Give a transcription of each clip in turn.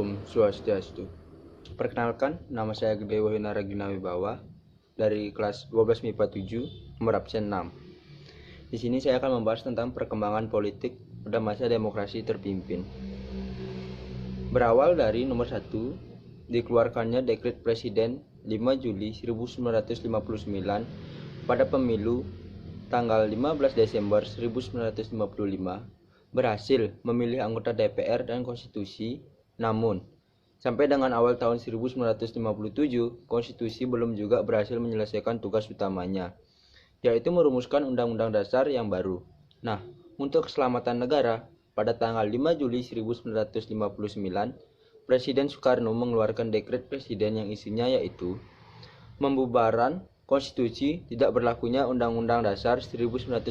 Om Swastiastu. Perkenalkan, nama saya Gede Wahyuna Regina Wibawa dari kelas 12 MIPA 7, nomor absen 6. Di sini saya akan membahas tentang perkembangan politik pada masa demokrasi terpimpin. Berawal dari nomor 1, dikeluarkannya Dekret Presiden 5 Juli 1959 pada pemilu tanggal 15 Desember 1955 berhasil memilih anggota DPR dan konstitusi. Namun, sampai dengan awal tahun 1957, konstitusi belum juga berhasil menyelesaikan tugas utamanya, yaitu merumuskan undang-undang dasar yang baru. Nah, untuk keselamatan negara, pada tanggal 5 Juli 1959, Presiden Soekarno mengeluarkan dekret presiden yang isinya yaitu pembubaran konstitusi, tidak berlakunya Undang-Undang Dasar 1950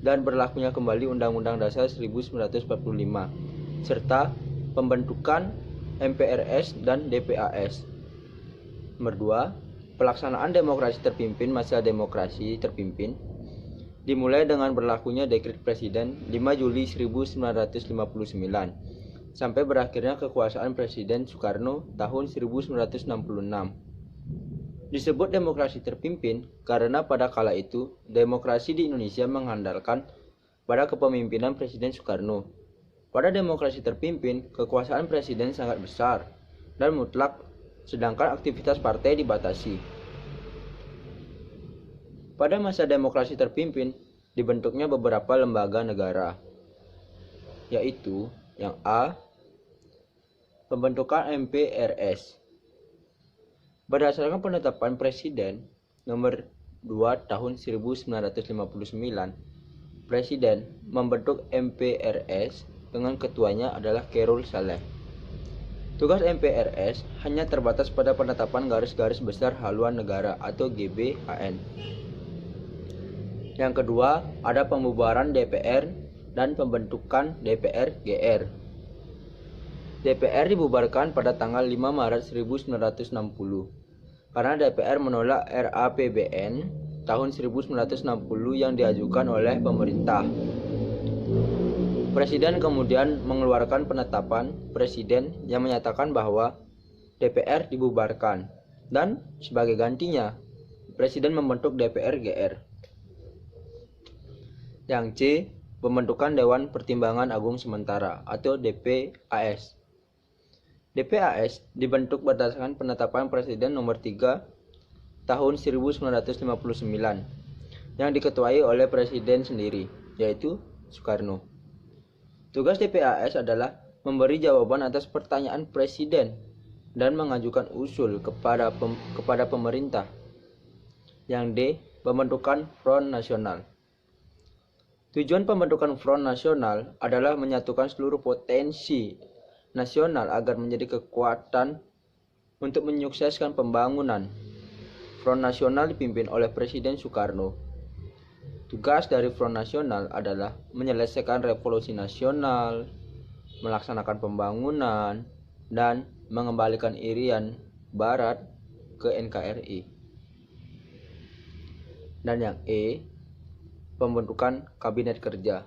dan berlakunya kembali Undang-Undang Dasar 1945, serta pembentukan MPRS dan DPAS. Nomor 2, pelaksanaan demokrasi terpimpin. Masa demokrasi terpimpin dimulai dengan berlakunya Dekret Presiden 5 Juli 1959 sampai berakhirnya kekuasaan Presiden Soekarno tahun 1966. Disebut demokrasi terpimpin karena pada kala itu demokrasi di Indonesia mengandalkan pada kepemimpinan Presiden Soekarno. Pada demokrasi terpimpin, kekuasaan presiden sangat besar dan mutlak, sedangkan aktivitas partai dibatasi. Pada masa demokrasi terpimpin, dibentuknya beberapa lembaga negara, yaitu yang A, pembentukan MPRS. Berdasarkan penetapan Presiden nomor 2 tahun 1959, Presiden membentuk MPRS dengan ketuanya adalah Khairul Saleh. Tugas MPRS hanya terbatas pada penetapan garis-garis besar haluan negara atau GBHN. Yang kedua, ada pembubaran DPR dan pembentukan DPR-GR. DPR dibubarkan pada tanggal 5 Maret 1960 karena DPR menolak RAPBN tahun 1960 yang diajukan oleh pemerintah. Presiden kemudian mengeluarkan penetapan presiden yang menyatakan bahwa DPR dibubarkan dan sebagai gantinya presiden membentuk DPR-GR. Yang C, pembentukan Dewan Pertimbangan Agung Sementara atau DPAS. DPAS dibentuk berdasarkan penetapan Presiden nomor 3 tahun 1959 yang diketuai oleh Presiden sendiri, yaitu Soekarno. Tugas DPAS adalah memberi jawaban atas pertanyaan Presiden dan mengajukan usul kepada pemerintah. Yang D, pembentukan Front Nasional. Tujuan pembentukan Front Nasional adalah menyatukan seluruh potensi nasional agar menjadi kekuatan untuk menyukseskan pembangunan. Front Nasional dipimpin oleh Presiden Soekarno. Tugas dari Front Nasional adalah menyelesaikan revolusi nasional, melaksanakan pembangunan, dan mengembalikan Irian Barat ke NKRI. Dan yang E, pembentukan Kabinet Kerja.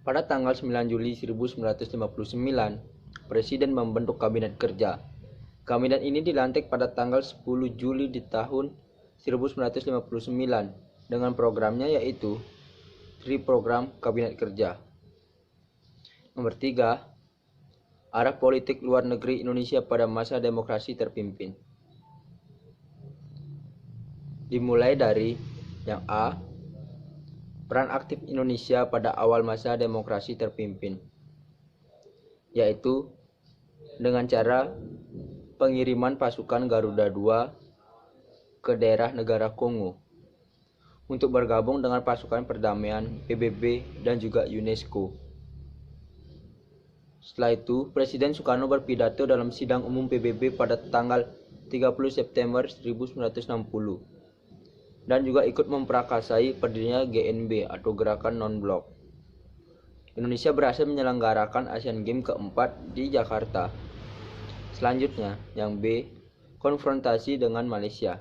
Pada tanggal 9 Juli 1959, Presiden membentuk Kabinet Kerja. Kabinet ini dilantik pada tanggal 10 Juli di tahun 1959 dengan programnya yaitu Program Kabinet Kerja. Nomor 3, arah politik luar negeri Indonesia pada masa demokrasi terpimpin. Dimulai dari yang A, peran aktif Indonesia pada awal masa demokrasi terpimpin, yaitu dengan cara pengiriman pasukan Garuda II ke daerah negara Kongo untuk bergabung dengan pasukan perdamaian PBB dan juga UNESCO. Setelah itu, Presiden Soekarno berpidato dalam sidang umum PBB pada tanggal 30 September 1960 dan juga ikut memprakarsai berdirinya GNB atau Gerakan Non-Blok. Indonesia berhasil menyelenggarakan Asian Games keempat di Jakarta. Selanjutnya, yang B, konfrontasi dengan Malaysia.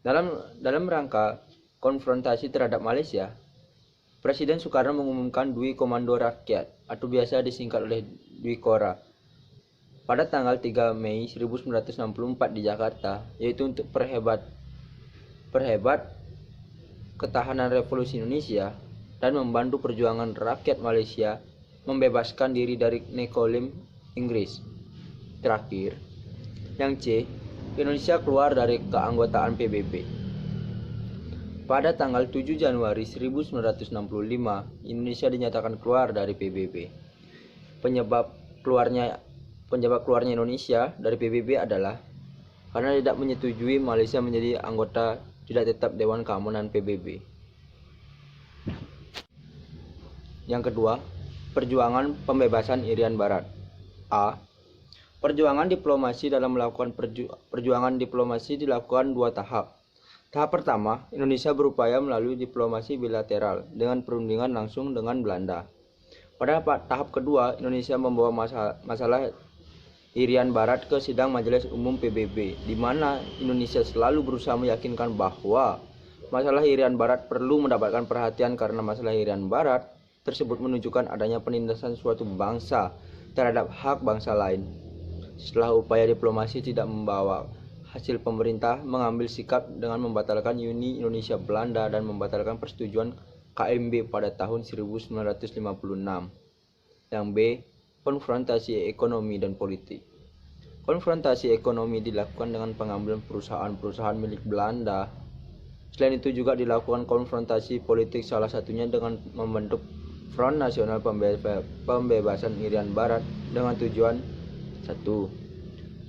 Dalam rangka konfrontasi terhadap Malaysia, Presiden Soekarno mengumumkan Dwi Komando Rakyat atau biasa disingkat oleh Dwi Kora pada tanggal 3 Mei 1964 di Jakarta, yaitu untuk perhebat ketahanan revolusi Indonesia dan membantu perjuangan rakyat Malaysia membebaskan diri dari nekolim Inggris. Terakhir, yang C, Indonesia keluar dari keanggotaan PBB. Pada tanggal 7 Januari 1965, Indonesia dinyatakan keluar dari PBB. Penyebab keluarnya Indonesia dari PBB adalah karena tidak menyetujui Malaysia menjadi anggota tidak tetap Dewan Keamanan PBB. Yang kedua, perjuangan pembebasan Irian Barat. A. Perjuangan diplomasi dalam melakukan perjuangan diplomasi dilakukan dua tahap. Tahap pertama, Indonesia berupaya melalui diplomasi bilateral dengan perundingan langsung dengan Belanda. Pada tahap kedua, Indonesia membawa masalah Irian Barat ke sidang Majelis Umum PBB, di mana Indonesia selalu berusaha meyakinkan bahwa masalah Irian Barat perlu mendapatkan perhatian karena masalah Irian Barat tersebut menunjukkan adanya penindasan suatu bangsa terhadap hak bangsa lain. Setelah upaya diplomasi tidak membawa hasil, pemerintah mengambil sikap dengan membatalkan Uni Indonesia Belanda dan membatalkan persetujuan KMB pada tahun 1956. Yang B, konfrontasi ekonomi dan politik. Konfrontasi ekonomi dilakukan dengan pengambilan perusahaan-perusahaan milik Belanda. Selain itu juga dilakukan konfrontasi politik, salah satunya dengan membentuk Front Nasional Pembebasan Irian Barat dengan tujuan 1.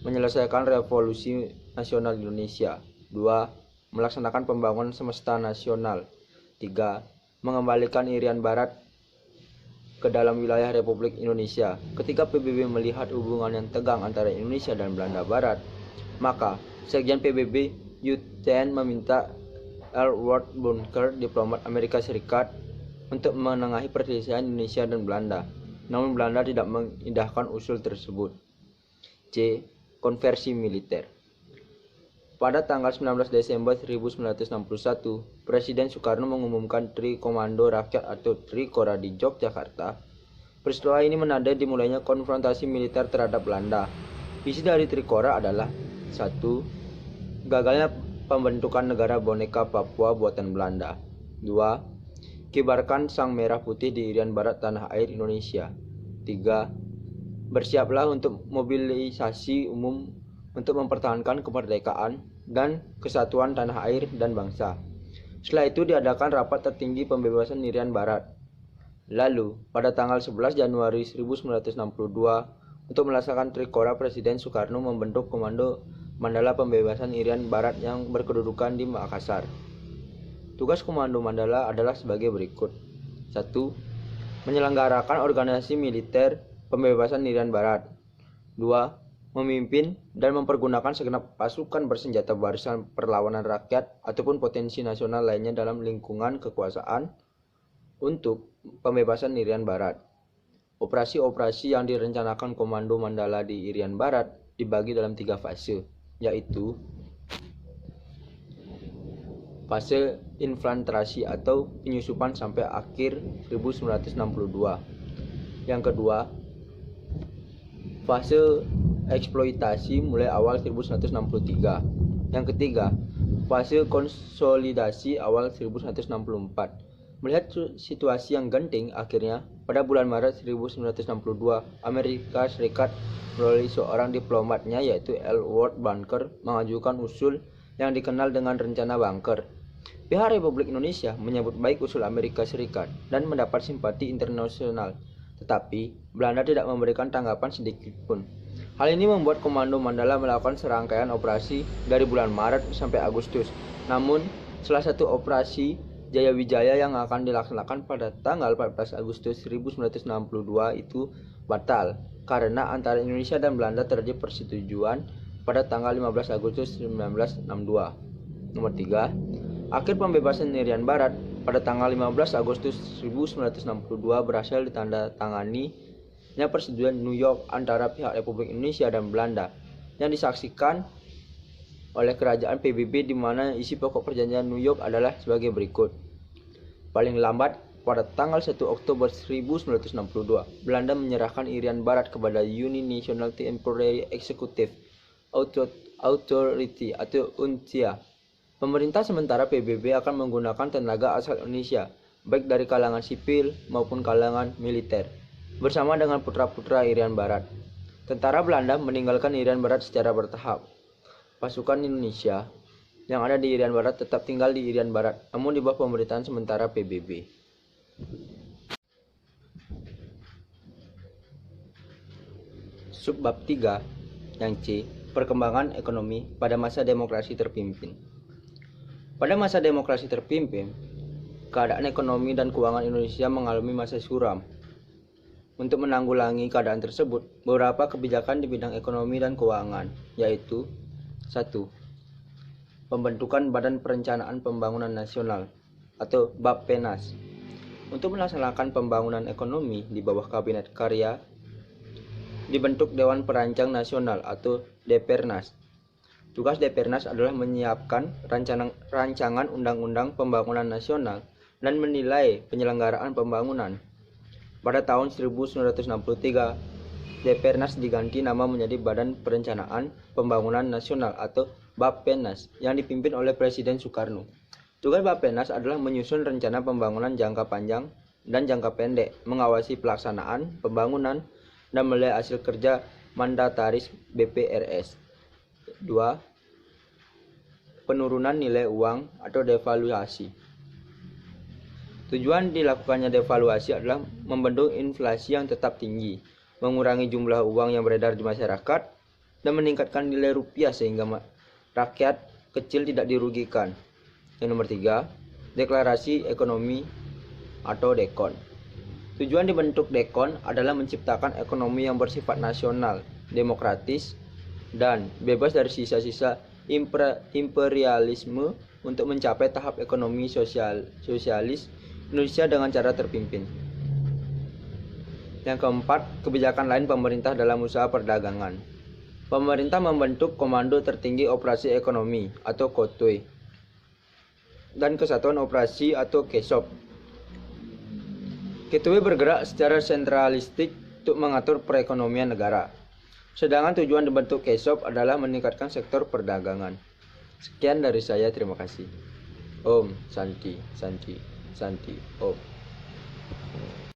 Menyelesaikan revolusi nasional Indonesia. 2. Melaksanakan pembangunan semesta nasional. 3. Mengembalikan Irian Barat ke dalam wilayah Republik Indonesia. Ketika PBB melihat hubungan yang tegang antara Indonesia dan Belanda Barat, maka Sekjen PBB U.T.N. meminta L. Ward Bunker, diplomat Amerika Serikat, untuk menengahi perselisihan Indonesia dan Belanda. Namun Belanda tidak mengindahkan usul tersebut. C. Konversi militer. Pada tanggal 19 Desember 1961, Presiden Soekarno mengumumkan Tri Komando Rakyat atau Trikora di Yogyakarta. Peristiwa ini menandai dimulainya konfrontasi militer terhadap Belanda. Visi dari Trikora adalah 1. Gagalnya pembentukan negara boneka Papua buatan Belanda. 2. Kibarkan sang merah putih di Irian Barat tanah air Indonesia. 3. Bersiaplah untuk mobilisasi umum untuk mempertahankan kemerdekaan dan kesatuan tanah air dan bangsa. Setelah itu diadakan rapat tertinggi pembebasan Irian Barat. Lalu, pada tanggal 11 Januari 1962, untuk melaksanakan Trikora, Presiden Soekarno membentuk Komando Mandala Pembebasan Irian Barat yang berkedudukan di Makassar. Tugas Komando Mandala adalah sebagai berikut. 1. Menyelenggarakan organisasi militer pembebasan Irian Barat. 2. Memimpin dan mempergunakan segenap pasukan bersenjata barisan perlawanan rakyat ataupun potensi nasional lainnya dalam lingkungan kekuasaan untuk pembebasan Irian Barat. Operasi-operasi yang direncanakan Komando Mandala di Irian Barat dibagi dalam 3 fase, yaitu fase infiltrasi atau penyusupan sampai akhir 1962. Yang kedua, fase eksploitasi mulai awal 1963. Yang ketiga, fase konsolidasi awal 1964. Melihat situasi yang genting, akhirnya pada bulan Maret 1962, Amerika Serikat melalui seorang diplomatnya yaitu L. Ward Bunker mengajukan usul yang dikenal dengan rencana Bunker. Pihak Republik Indonesia menyambut baik usul Amerika Serikat dan mendapat simpati internasional, tetapi Belanda tidak memberikan tanggapan sedikit pun. Hal ini membuat Komando Mandala melakukan serangkaian operasi dari bulan Maret sampai Agustus. Namun, salah satu operasi Jaya Wijaya yang akan dilaksanakan pada tanggal 14 Agustus 1962 itu batal karena antara Indonesia dan Belanda terjadi persetujuan pada tanggal 15 Agustus 1962. Nomor 3. Akhir pembebasan Irian Barat pada tanggal 15 Agustus 1962 berhasil ditandatangani persetujuan New York antara pihak Republik Indonesia dan Belanda yang disaksikan oleh kerajaan PBB, di mana isi pokok perjanjian New York adalah sebagai berikut. Paling lambat pada tanggal 1 Oktober 1962, Belanda menyerahkan Irian Barat kepada Uni National Temporary Executive Authority atau UNTIA. Pemerintah sementara PBB akan menggunakan tenaga asal Indonesia, baik dari kalangan sipil maupun kalangan militer, bersama dengan putra-putra Irian Barat. Tentara Belanda meninggalkan Irian Barat secara bertahap. Pasukan Indonesia yang ada di Irian Barat tetap tinggal di Irian Barat, namun di bawah pemerintahan sementara PBB. Subbab 3 yang C, perkembangan ekonomi pada masa demokrasi terpimpin. Pada masa demokrasi terpimpin, keadaan ekonomi dan keuangan Indonesia mengalami masa suram. Untuk menanggulangi keadaan tersebut, beberapa kebijakan di bidang ekonomi dan keuangan, yaitu 1. Pembentukan Badan Perencanaan Pembangunan Nasional atau Bappenas. Untuk melaksanakan pembangunan ekonomi di bawah Kabinet Karya, dibentuk Dewan Perancang Nasional atau Depernas. Tugas Depernas adalah menyiapkan rancangan undang-undang pembangunan nasional dan menilai penyelenggaraan pembangunan. Pada tahun 1963, Depernas diganti nama menjadi Badan Perencanaan Pembangunan Nasional atau Bappenas yang dipimpin oleh Presiden Soekarno. Tugas Bappenas adalah menyusun rencana pembangunan jangka panjang dan jangka pendek, mengawasi pelaksanaan pembangunan, dan menilai hasil kerja mandataris BPRS. 2. Penurunan nilai uang atau devaluasi. Tujuan dilakukannya devaluasi adalah membendung inflasi yang tetap tinggi, mengurangi jumlah uang yang beredar di masyarakat, dan meningkatkan nilai rupiah sehingga rakyat kecil tidak dirugikan. Yang nomor 3, deklarasi ekonomi atau DEKON. Tujuan dibentuk DEKON adalah menciptakan ekonomi yang bersifat nasional, demokratis, dan bebas dari sisa-sisa imperialisme untuk mencapai tahap ekonomi sosialis Indonesia dengan cara terpimpin. Yang keempat, kebijakan lain pemerintah dalam usaha perdagangan. Pemerintah membentuk Komando Tertinggi Operasi Ekonomi atau KOTOE dan Kesatuan Operasi atau KESOP. KOTOE bergerak secara sentralistik untuk mengatur perekonomian negara. Sedangkan tujuan dibentuk KESOP adalah meningkatkan sektor perdagangan. Sekian dari saya, terima kasih. Om Santi, Santi, Santi, Om.